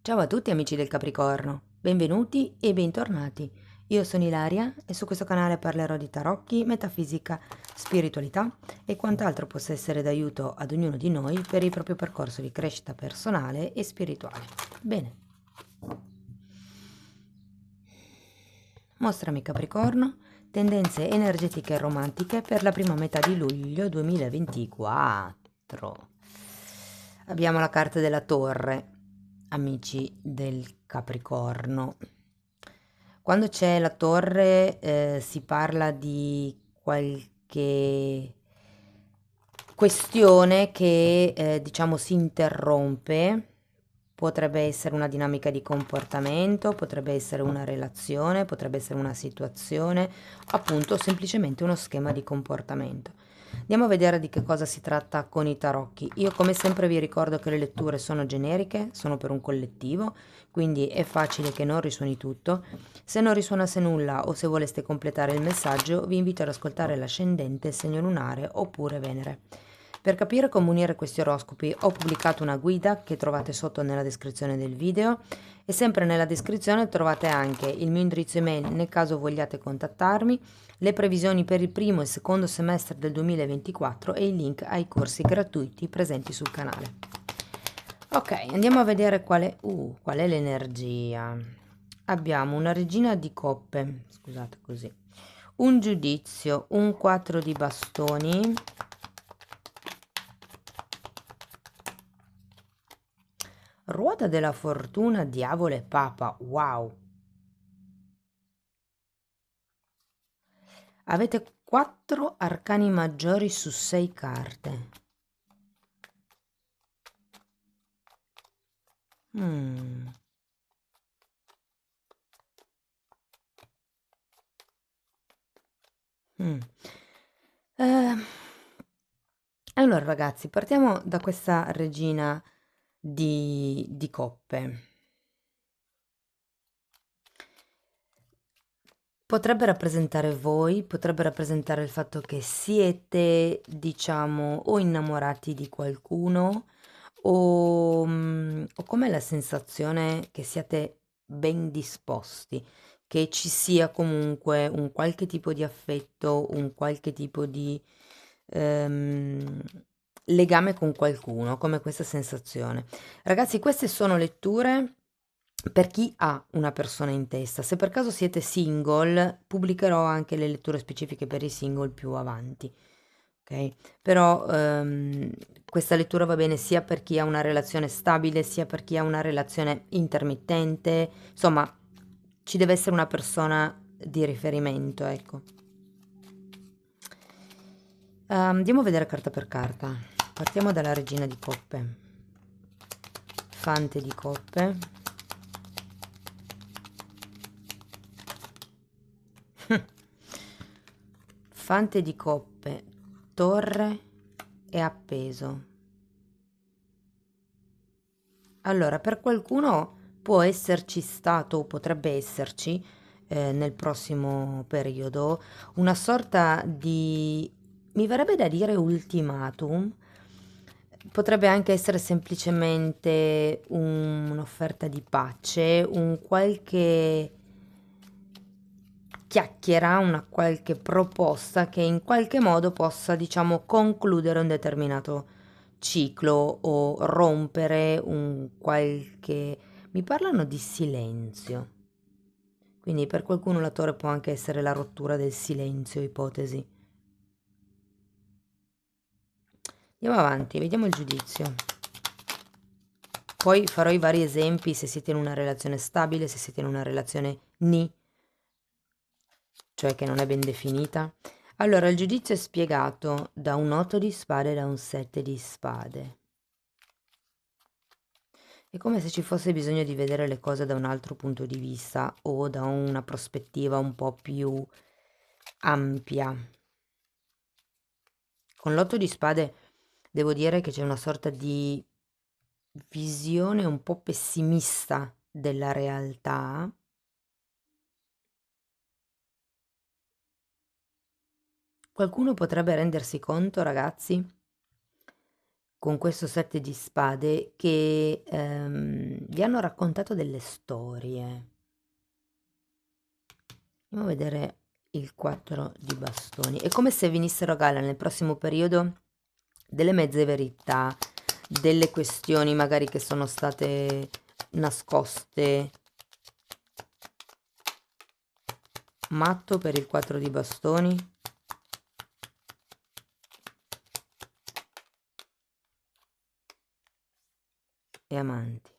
Ciao a tutti amici del Capricorno, benvenuti e bentornati. Io sono Ilaria e su questo canale parlerò di tarocchi, metafisica, spiritualità e quant'altro possa essere d'aiuto ad ognuno di noi per il proprio percorso di crescita personale e spirituale. Bene, mostrami Capricorno, tendenze energetiche e romantiche per la prima metà di luglio 2024. Abbiamo la carta della Torre, amici del Capricorno. Quando c'è la Torre si parla di qualche questione che diciamo si interrompe. Potrebbe essere una dinamica di comportamento, potrebbe essere una relazione, potrebbe essere una situazione, appunto semplicemente uno schema di comportamento. Andiamo a vedere di che cosa si tratta con i tarocchi. Io come sempre vi ricordo che le letture sono generiche, sono per un collettivo, quindi è facile che non risuoni tutto. Se non risuonasse nulla o se voleste completare il messaggio, vi invito ad ascoltare l'ascendente, il segno lunare oppure Venere. Per capire come unire questi oroscopi ho pubblicato una guida che trovate sotto nella descrizione del video e sempre nella descrizione trovate anche il mio indirizzo email nel caso vogliate contattarmi, le previsioni per il primo e secondo semestre del 2024 e il link ai corsi gratuiti presenti sul canale. Ok, andiamo a vedere qual è l'energia. Abbiamo una regina di coppe, scusate così, un giudizio, un 4 di bastoni, ruota della fortuna, diavolo e papa. Wow! Avete 4 arcani maggiori su 6 carte. Mm. Mm. Eh, allora ragazzi, partiamo da questa regina di coppe. Potrebbe rappresentare voi, potrebbe rappresentare il fatto che siete, diciamo, o innamorati di qualcuno o com'è la sensazione che siate ben disposti, che ci sia comunque un qualche tipo di affetto, un qualche tipo di ehm, legame con qualcuno, come questa sensazione. Ragazzi, queste sono letture per chi ha una persona in testa. Se per caso siete single, pubblicherò anche le letture specifiche per i single più avanti. Ok? Però questa lettura va bene sia per chi ha una relazione stabile, sia per chi ha una relazione intermittente. Insomma, ci deve essere una persona di riferimento, ecco. Andiamo a vedere carta per carta. Partiamo dalla regina di coppe. Fante di coppe. Fante di coppe, torre e appeso. Allora, per qualcuno può esserci stato o potrebbe esserci nel prossimo periodo una sorta di, mi verrebbe da dire ultimatum, potrebbe anche essere semplicemente un'offerta di pace, un qualche chiacchiera, una qualche proposta che in qualche modo possa, diciamo, concludere un determinato ciclo o rompere un qualche... Mi parlano di silenzio. Quindi per qualcuno la torre può anche essere la rottura del silenzio, ipotesi. Andiamo avanti, vediamo il giudizio. Poi farò i vari esempi se siete in una relazione stabile, se siete in una relazione ni, cioè che non è ben definita. Allora, il giudizio è spiegato da un 8 di spade e da un 7 di spade. È come se ci fosse bisogno di vedere le cose da un altro punto di vista o da una prospettiva un po' più ampia. Con l'otto di spade devo dire che c'è una sorta di visione un po' pessimista della realtà. Qualcuno potrebbe rendersi conto, ragazzi, con questo 7 di spade che vi hanno raccontato delle storie. Andiamo a vedere il 4 di bastoni. È come se venissero a galla nel prossimo periodo delle mezze verità, delle questioni magari che sono state nascoste. Matto per il 4 di bastoni. E amanti.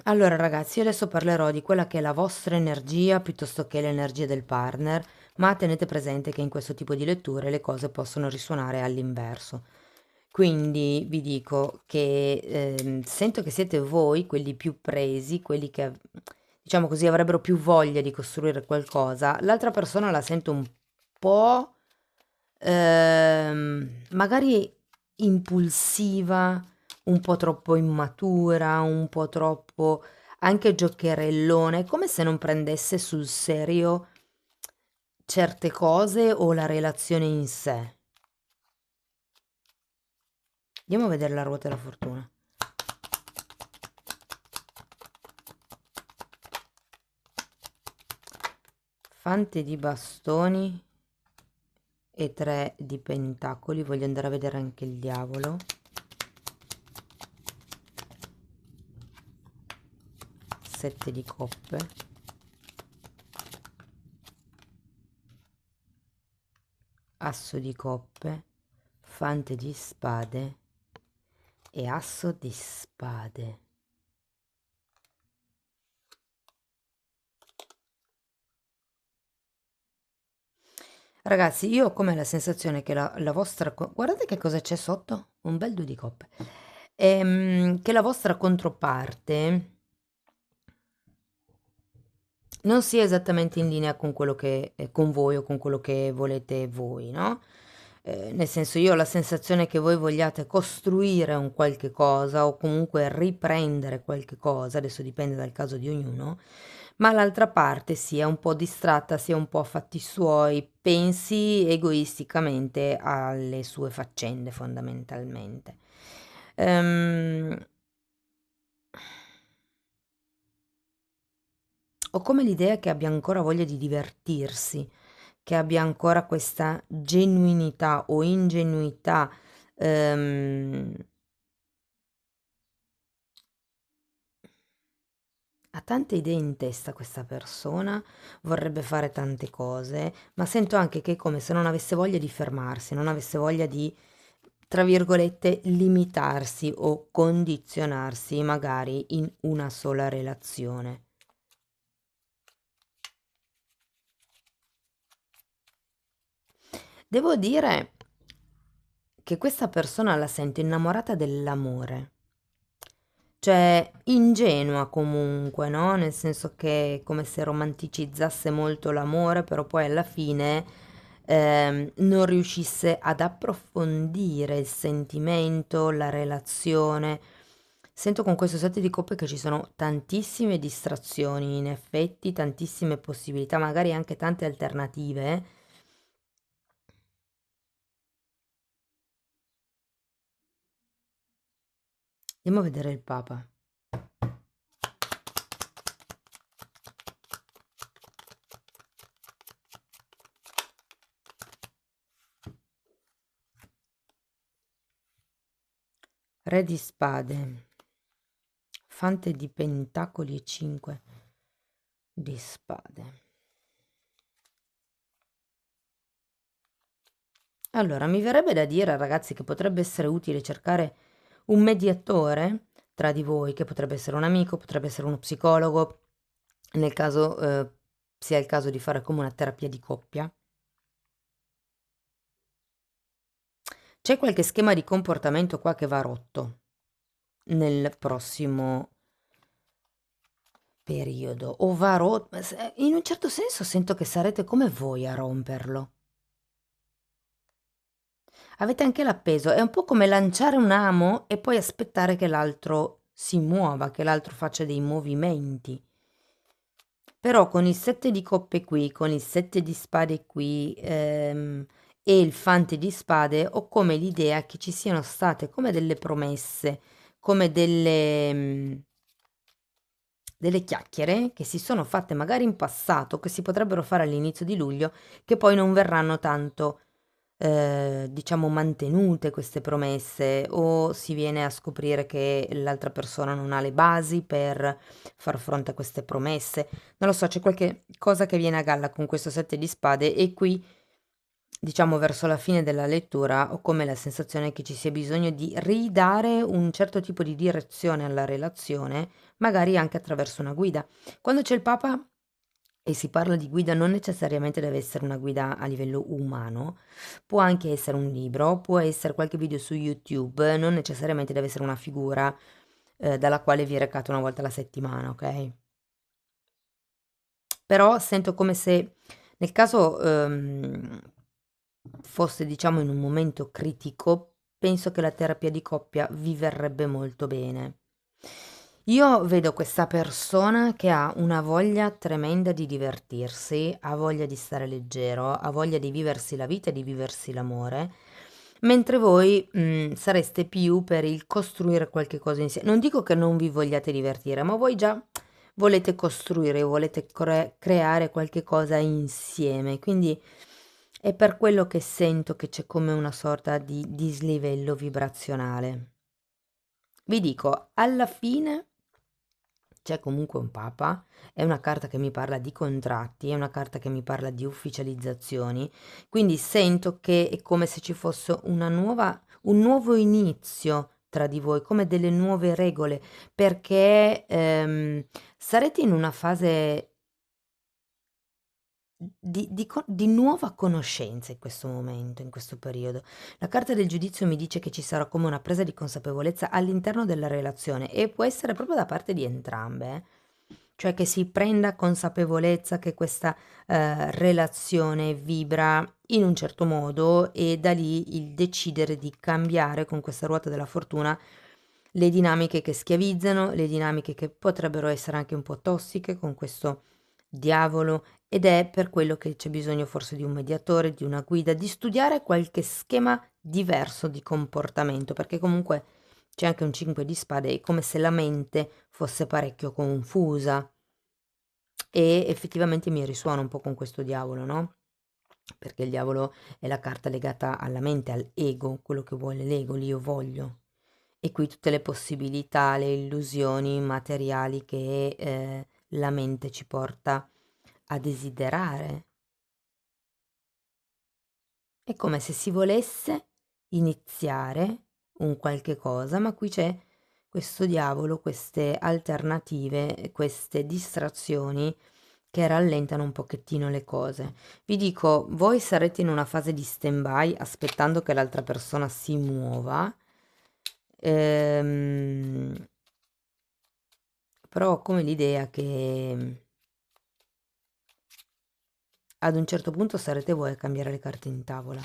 Allora ragazzi, io adesso parlerò di quella che è la vostra energia piuttosto che l'energia del partner, ma tenete presente che in questo tipo di letture le cose possono risuonare all'inverso. Quindi vi dico che sento che siete voi quelli più presi, quelli che, diciamo così, avrebbero più voglia di costruire qualcosa. L'altra persona la sento un po', magari impulsiva, un po' troppo immatura, un po' troppo anche giocherellone, come se non prendesse sul serio certe cose o la relazione in sé. Andiamo a vedere la ruota della fortuna. Fante di bastoni e 3 di pentacoli. Voglio andare a vedere anche il diavolo. Sette di coppe. Asso di coppe. Fante di spade e asso di spade. Ragazzi, io ho come la sensazione che la vostra... Guardate che cosa c'è sotto? Un bel 2 di coppe. Che la vostra controparte non sia esattamente in linea con quello che con voi o con quello che volete voi, no? Nel senso, io ho la sensazione che voi vogliate costruire un qualche cosa o comunque riprendere qualche cosa, adesso dipende dal caso di ognuno, ma l'altra parte sia un po' distratta, sia un po' a fatti suoi, pensi egoisticamente alle sue faccende fondamentalmente. Ehm, Ho come l'idea che abbia ancora voglia di divertirsi, che abbia ancora questa genuinità o ingenuità. ehm, Ha tante idee in testa questa persona, vorrebbe fare tante cose, ma sento anche che è come se non avesse voglia di fermarsi, non avesse voglia di, tra virgolette, limitarsi o condizionarsi magari in una sola relazione. Devo dire che questa persona la sento innamorata dell'amore, cioè ingenua comunque, no? Nel senso che è come se romanticizzasse molto l'amore, però poi alla fine non riuscisse ad approfondire il sentimento, la relazione. Sento con questo set di coppe che ci sono tantissime distrazioni, in effetti, tantissime possibilità, magari anche tante alternative. Andiamo a vedere il Papa. Re di spade, fante di pentacoli e 5 di spade. Allora, mi verrebbe da dire, ragazzi, che potrebbe essere utile cercare un mediatore tra di voi, che potrebbe essere un amico, potrebbe essere uno psicologo, nel caso sia il caso di fare come una terapia di coppia. C'è qualche schema di comportamento qua che va rotto nel prossimo periodo, o va rotto, in un certo senso sento che sarete come voi a romperlo. Avete anche l'appeso, è un po' come lanciare un amo e poi aspettare che l'altro si muova, che l'altro faccia dei movimenti. Però con il 7 di coppe qui, con il 7 di spade qui, e il fante di spade ho come l'idea che ci siano state come delle promesse, come delle chiacchiere che si sono fatte magari in passato, che si potrebbero fare all'inizio di luglio, che poi non verranno tanto, diciamo, mantenute queste promesse, o si viene a scoprire che l'altra persona non ha le basi per far fronte a queste promesse. Non lo so, c'è qualche cosa che viene a galla con questo sette di spade e qui, diciamo, verso la fine della lettura ho come la sensazione che ci sia bisogno di ridare un certo tipo di direzione alla relazione, magari anche attraverso una guida. Quando c'è il Papa e si parla di guida, non necessariamente deve essere una guida a livello umano, può anche essere un libro, può essere qualche video su YouTube, non necessariamente deve essere una figura dalla quale vi recate una volta alla settimana, ok? Però sento come se nel caso fosse, diciamo, in un momento critico, penso che la terapia di coppia vi verrebbe molto bene. Io vedo questa persona che ha una voglia tremenda di divertirsi, ha voglia di stare leggero, ha voglia di viversi la vita e di viversi l'amore, mentre voi sareste più per il costruire qualche cosa insieme. Non dico che non vi vogliate divertire, ma voi già volete costruire, volete creare qualche cosa insieme. Quindi è per quello che sento che c'è come una sorta di dislivello vibrazionale. Vi dico, alla fine c'è comunque un papa, è una carta che mi parla di contratti, è una carta che mi parla di ufficializzazioni, quindi sento che è come se ci fosse un nuovo inizio tra di voi, come delle nuove regole, perché sarete in una fase di nuova conoscenza in questo momento, in questo periodo. La carta del giudizio mi dice che ci sarà come una presa di consapevolezza all'interno della relazione e può essere proprio da parte di entrambe, cioè che si prenda consapevolezza che questa relazione vibra in un certo modo e da lì il decidere di cambiare con questa ruota della fortuna le dinamiche che schiavizzano, le dinamiche che potrebbero essere anche un po' tossiche con questo diavolo, ed è per quello che c'è bisogno forse di un mediatore, di una guida, di studiare qualche schema diverso di comportamento, perché comunque c'è anche un 5 di spade, è come se la mente fosse parecchio confusa e effettivamente mi risuona un po' con questo diavolo, no? Perché il diavolo è la carta legata alla mente, all'ego, quello che vuole l'ego, l'io voglio. E qui tutte le possibilità, le illusioni materiali che la mente ci porta a desiderare. È come se si volesse iniziare un qualche cosa, ma qui c'è questo diavolo, queste alternative, queste distrazioni che rallentano un pochettino le cose. Vi dico, voi sarete in una fase di stand-by aspettando che l'altra persona si muova, però ho come l'idea che ad un certo punto sarete voi a cambiare le carte in tavola.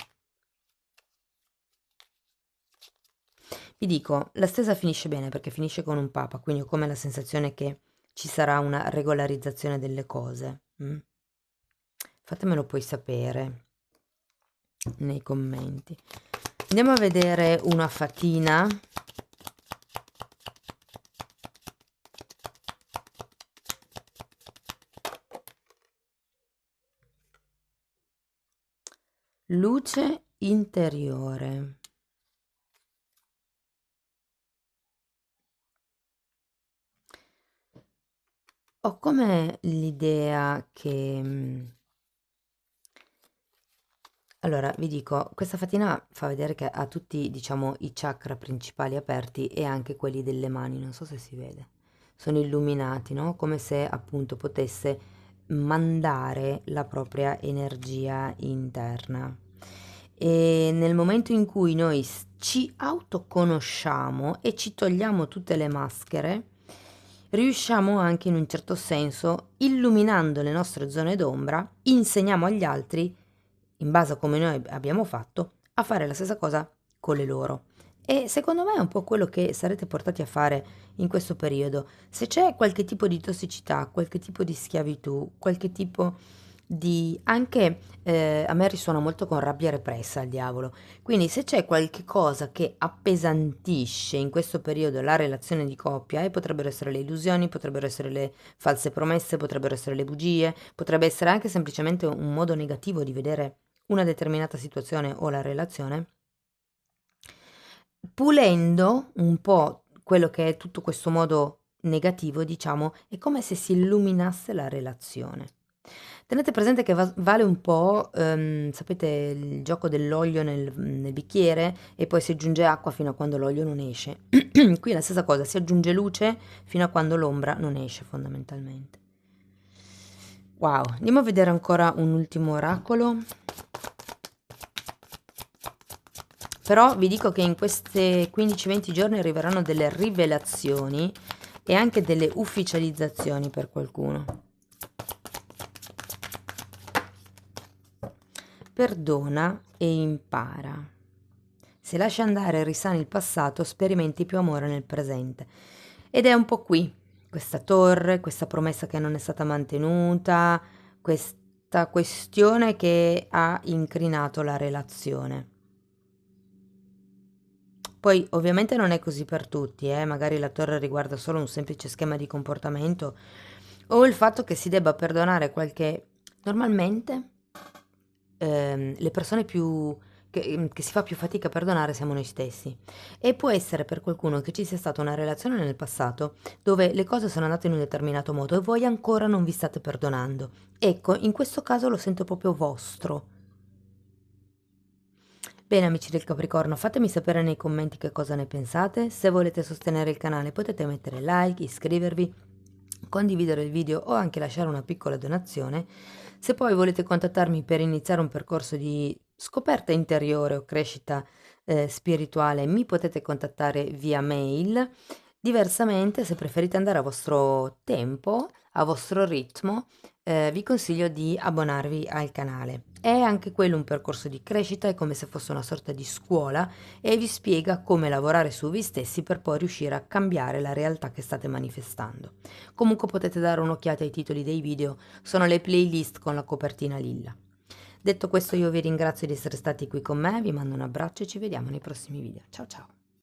Vi dico, la stesa finisce bene perché finisce con un papa, quindi ho come la sensazione che ci sarà una regolarizzazione delle cose. Fatemelo poi sapere nei commenti. Andiamo a vedere una fatina. Luce interiore. Ho come l'idea che allora vi dico, questa fatina fa vedere che ha tutti, diciamo, i chakra principali aperti e anche quelli delle mani, non so se si vede. Sono illuminati, no? Come se appunto potesse mandare la propria energia interna. E nel momento in cui noi ci autoconosciamo e ci togliamo tutte le maschere, riusciamo anche in un certo senso, illuminando le nostre zone d'ombra, insegniamo agli altri, in base a come noi abbiamo fatto, a fare la stessa cosa con le loro. E secondo me è un po' quello che sarete portati a fare in questo periodo. Se c'è qualche tipo di tossicità, qualche tipo di schiavitù, qualche tipo di anche, a me risuona molto con rabbia repressa il diavolo, quindi se c'è qualche cosa che appesantisce in questo periodo la relazione di coppia, e potrebbero essere le illusioni, potrebbero essere le false promesse, potrebbero essere le bugie, potrebbe essere anche semplicemente un modo negativo di vedere una determinata situazione o la relazione, pulendo un po' quello che è tutto questo modo negativo, diciamo, è come se si illuminasse la relazione. Tenete presente che vale un po', sapete il gioco dell'olio nel bicchiere e poi si aggiunge acqua fino a quando l'olio non esce. Qui è la stessa cosa, si aggiunge luce fino a quando l'ombra non esce fondamentalmente. Wow, andiamo a vedere ancora un ultimo oracolo. Però vi dico che in questi 15-20 giorni arriveranno delle rivelazioni e anche delle ufficializzazioni per qualcuno. Perdona e impara. Se lasci andare e risani il passato, sperimenti più amore nel presente. Ed è un po' qui, questa torre, questa promessa che non è stata mantenuta, questa questione che ha incrinato la relazione. Poi ovviamente non è così per tutti, magari la torre riguarda solo un semplice schema di comportamento o il fatto che si debba perdonare qualche... Normalmente le persone più... che si fa più fatica a perdonare siamo noi stessi, e può essere per qualcuno che ci sia stata una relazione nel passato dove le cose sono andate in un determinato modo e voi ancora non vi state perdonando. Ecco, in questo caso lo sento proprio vostro. Bene amici del Capricorno, fatemi sapere nei commenti che cosa ne pensate. Se volete sostenere il canale potete mettere like, iscrivervi, condividere il video o anche lasciare una piccola donazione. Se poi volete contattarmi per iniziare un percorso di scoperta interiore o crescita spirituale, mi potete contattare via mail. Diversamente, se preferite andare a vostro tempo, a vostro ritmo, vi consiglio di abbonarvi al canale. È anche quello un percorso di crescita, è come se fosse una sorta di scuola e vi spiega come lavorare su vi stessi per poi riuscire a cambiare la realtà che state manifestando. Comunque potete dare un'occhiata ai titoli dei video, sono le playlist con la copertina lilla. Detto questo io vi ringrazio di essere stati qui con me, vi mando un abbraccio e ci vediamo nei prossimi video. Ciao ciao!